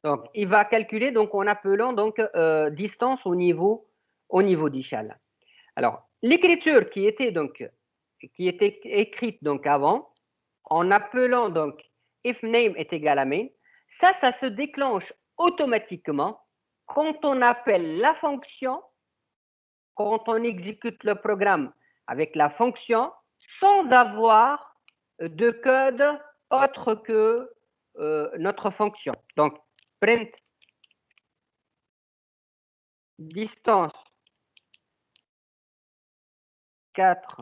Donc, il va calculer donc en appelant donc distance au niveau d'échelle. Alors, l'écriture qui était écrite donc avant, en appelant donc if name est égal à main, ça se déclenche automatiquement quand on appelle la fonction, quand on exécute le programme avec la fonction, sans avoir de code autre que notre fonction. Donc, print distance 4,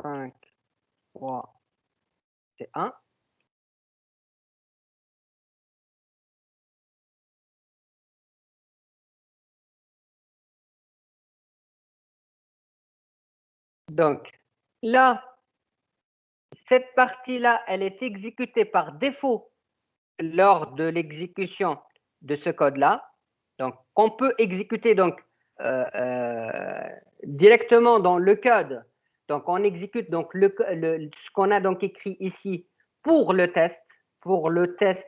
5, 3, c'est 1. Donc, là, cette partie-là, elle est exécutée par défaut lors de l'exécution de ce code-là. Donc, on peut exécuter donc, directement dans le code. Donc, on exécute donc ce qu'on a donc écrit ici pour le test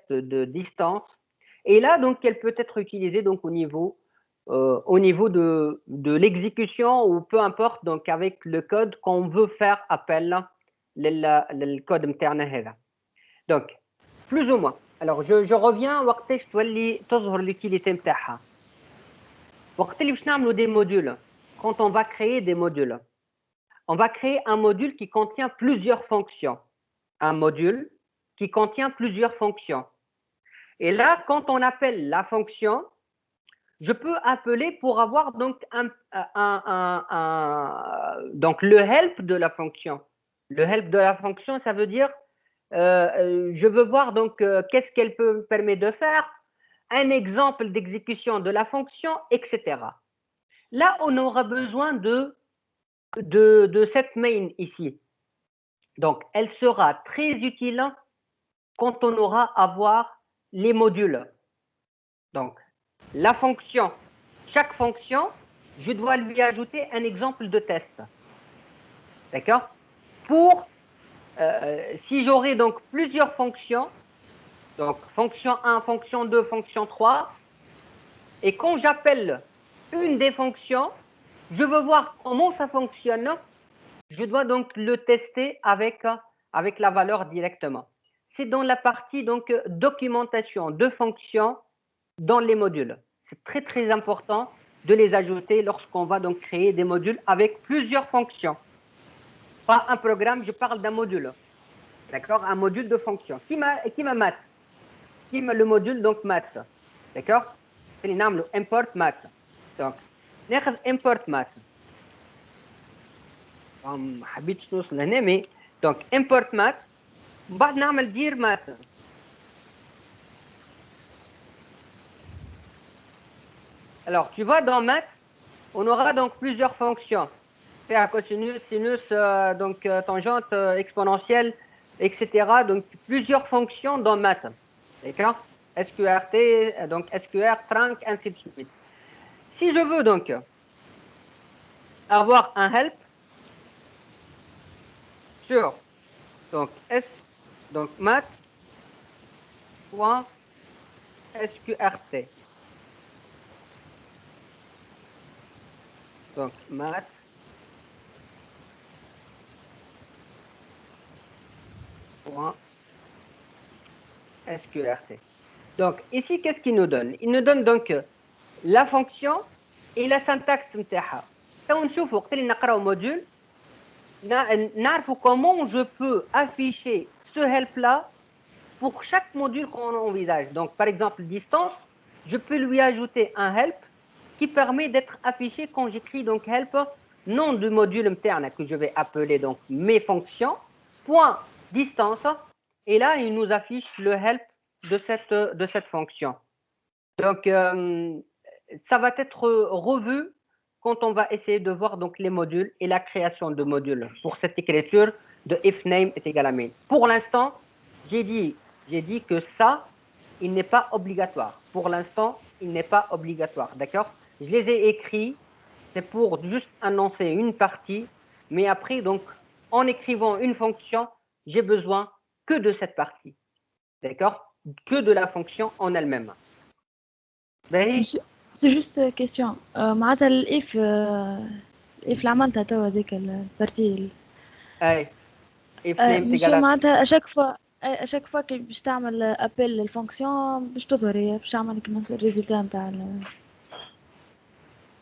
de distance. Et là, donc, elle peut être utilisée donc, au niveau de l'exécution ou peu importe, donc avec le code qu'on veut faire appel le code interne. Donc, plus ou moins. Alors, je reviens وقتاش تولي تظهر l'utilité نتاعها. وقت اللي باش نعملوا des modules, quand on va créer des modules, on va créer un module qui contient plusieurs fonctions. Un module qui contient plusieurs fonctions. Et là, quand on appelle la fonction, je peux appeler pour avoir donc, donc le help de la fonction. Le help de la fonction, ça veut dire je veux voir donc qu'est-ce qu'elle peut me permettre de faire, un exemple d'exécution de la fonction, etc. Là, on aura besoin de cette main ici. Donc, elle sera très utile quand on aura à voir les modules. Donc, la fonction, chaque fonction, je dois lui ajouter un exemple de test. D'accord? Pour, si j'aurai donc plusieurs fonctions, donc fonction 1, fonction 2, fonction 3, et quand j'appelle une des fonctions, je veux voir comment ça fonctionne, je dois donc le tester avec la valeur directement. C'est dans la partie donc documentation de fonctions dans les modules. C'est très très important de les ajouter lorsqu'on va donc créer des modules avec plusieurs fonctions. Pas un programme, je parle d'un module. D'accord? Un module de fonctions. Qui m'a math? Qui m'a le module donc math? D'accord? C'est le import math. Donc, ناخذ import math. ما حبيتش نوصل هنا mais donc import math من بعد نعمل dir math. Alors, tu vois, dans maths, on aura donc plusieurs fonctions. Faire cosinus, sinus, donc tangente, exponentielle, etc. Donc, plusieurs fonctions dans maths. D'accord? SQRT, donc SQR, trunc, ainsi de suite. Si je veux donc avoir un help sur donc donc math.sqrt. Donc, math. SQRT. Donc, ici, qu'est-ce qu'il nous donne? Il nous donne donc la fonction et la syntaxe نتاعها. On نشوف وقت اللي نقراو module, نعرفوا comment je peux afficher ce help là pour chaque module qu'on envisage. Donc, par exemple, distance, je peux lui ajouter un help qui permet d'être affiché quand j'écris donc help, nom du module interne que je vais appeler donc mes fonctions, point distance, et là, il nous affiche le help de cette fonction. Donc, ça va être revu quand on va essayer de voir donc les modules et la création de modules pour cette écriture de if name est égal à main. Pour l'instant, j'ai dit que ça, il n'est pas obligatoire. Pour l'instant, il n'est pas obligatoire, d'accord? Je les ai écrits, c'est pour juste annoncer une partie, mais après, donc, en écrivant une fonction, j'ai besoin que de cette partie. D'accord? Que de la fonction en elle-même. Ben, C'est juste question. معناتها الإف اللي عملتها توا هذيك البارتي hey, if name مش égale à معناتها اشاك فوا كي باش تعمل ابل للفونكسيون باش تظهر هي باش تعمل لك نفس الريزلت نتاع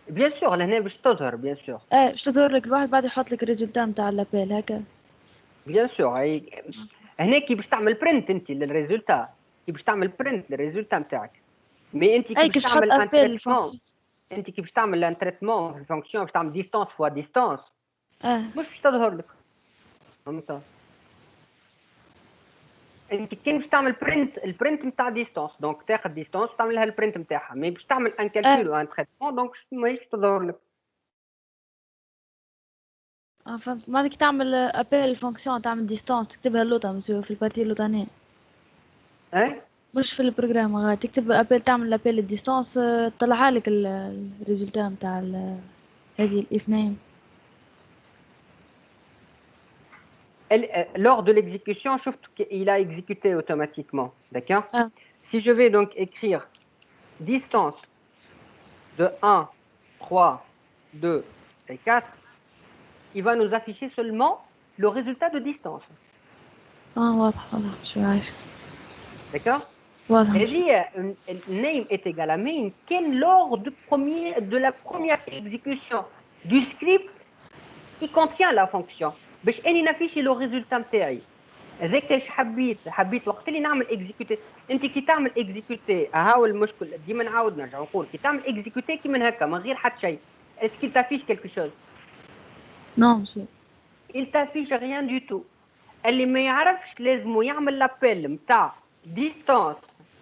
bien sûr لهنا باش تظهر bien sûr باش تظهر لك الواحد بعد يحط لك الريزلت نتاع الابل هكا bien sûr هنا كي باش تعمل برنت انت للريزلتا كي باش تعمل برنت للريزلتا نتاعك مي انت كي باش تعمل ان تريتمون انت كي باش تعمل ان تريتمون في الفونكسيون باش تعمل ديستانس فوا ديستانس مش باش تظهر لك فهمت انت كي باش تعمل برنت البرنت نتاع ديستانس دونك تاخذ ديستانس تعمل لها البرنت نتاعها مي باش تعمل ان كالكول وان تريتمون دونك ماهيش تظهر لك فهمت معناتها كي تعمل ابل الفونكسيون تعمل ديستانس تكتبها اللوطه في البارتي اللوطانيه مش في البروجرام غادي تكتب ابل تعمل ابل الديستانس طلعها لك الريزلت نتاع هذه الاف نيم lors de l'exécution, il a exécuté automatiquement. D'accord? Si je vais donc écrire distance de 1, 3, 2 et 4, il va nous afficher seulement le résultat de distance. واضح شو عايش. D'accord? واضح. Et dit name est égal à main lors de la première exécution du script qui contient la fonction. باش اني نافيشي لو ريزولتا نتاعي هذاك اش حبيت وقت اللي نعمل اكزيكوتي انت كي تعمل اكزيكوتي هاو المشكل ديما نعاود نرجع نقول كي تعمل اكزيكوتي كي من هكا من غير حتى شيء اسكي تافيش كلكو شوز نو ماشي il t'affiche rien du tout اللي ما يعرفش لازم يعمل لابيل نتاع ديستانس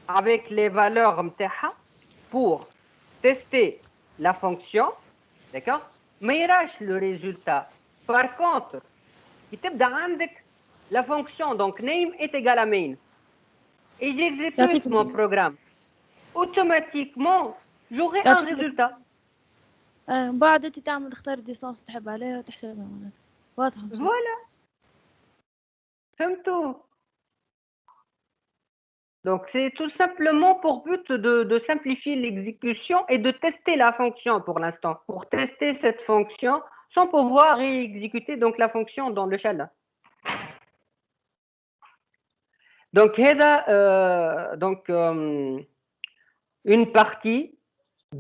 avec les valeurs نتاعها pour tester la fonction d'accord ما يراش le résultat par contre qui تبدا عندك la fonction donc name est égal à main et j'exécute mon programme automatiquement j'aurai un résultat بعد انت تختار الديستانس تحب عليها وتحسبها معناتها واضح voilà فهمتوا donc c'est tout simplement pour but de simplifier l'exécution et de tester la fonction pour l'instant pour tester cette fonction sans pouvoir réexécuter donc la fonction dans le shell. Donc, une partie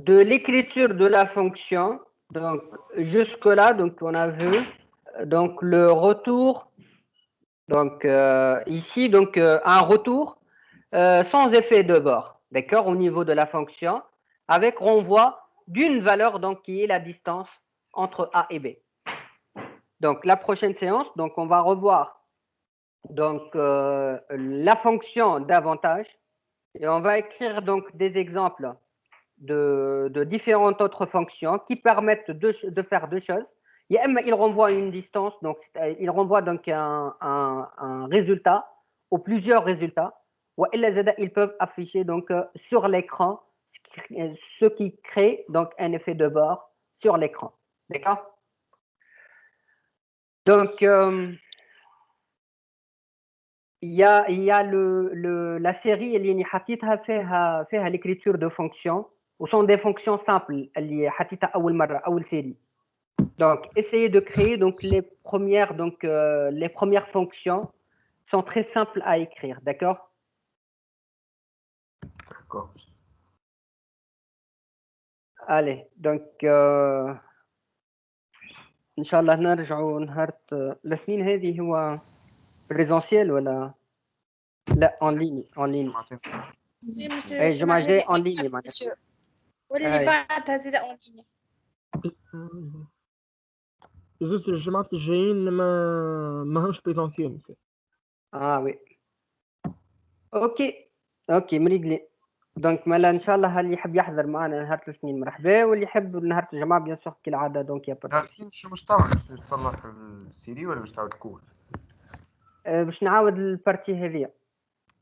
de l'écriture de la fonction. Donc, jusque-là, donc, on a vu donc, le retour. Donc, ici, donc, un retour sans effet de bord, d'accord, au niveau de la fonction, avec renvoi d'une valeur donc, qui est la distance entre A et B. Donc, la prochaine séance, donc, on va revoir donc la fonction d'avantage et on va écrire donc des exemples de différentes autres fonctions qui permettent de faire deux choses. Il renvoie une distance, donc il renvoie donc un résultat ou plusieurs résultats. Ou ils peuvent afficher donc sur l'écran ce qui crée donc un effet de bord sur l'écran. D'accord? Donc il y a la série اللي حطيتها فيها l'écriture de fonctions ou sont des fonctions simples اللي حطيتها أول مرة أول série. Donc essayez de créer donc les premières fonctions sont très simples à écrire, d'accord? D'accord. Allez, donc إن شاء الله نرجعوا نهار الاثنين هذه هو بريزونسيال ولا لا اون ليني اي جمعة جاي اون ليني معناتها واللي بعدها زيد اون ليني جوست الجماعات الجايين ما همش بريزونسيال وي اوكي مريقلي دونك مالا ان شاء الله اللي يحب يحضر معنا نهار الاثنين مرحبا واللي يحب نهار الجمعة بيان سور كالعادة دونك يا نهار الاثنين شو مش تعمل باش تصلح السيري ولا باش تعاود الكود؟ باش نعاود البارتي هذيا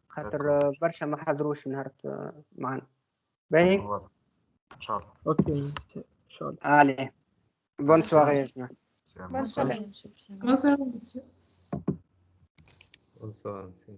خاطر برشا ما حضروش نهار معنا باهي ان شاء الله اوكي ان شاء الله علي بون سواري يا جماعة Bonne soirée. Bonsoir, monsieur. Bonsoir, monsieur.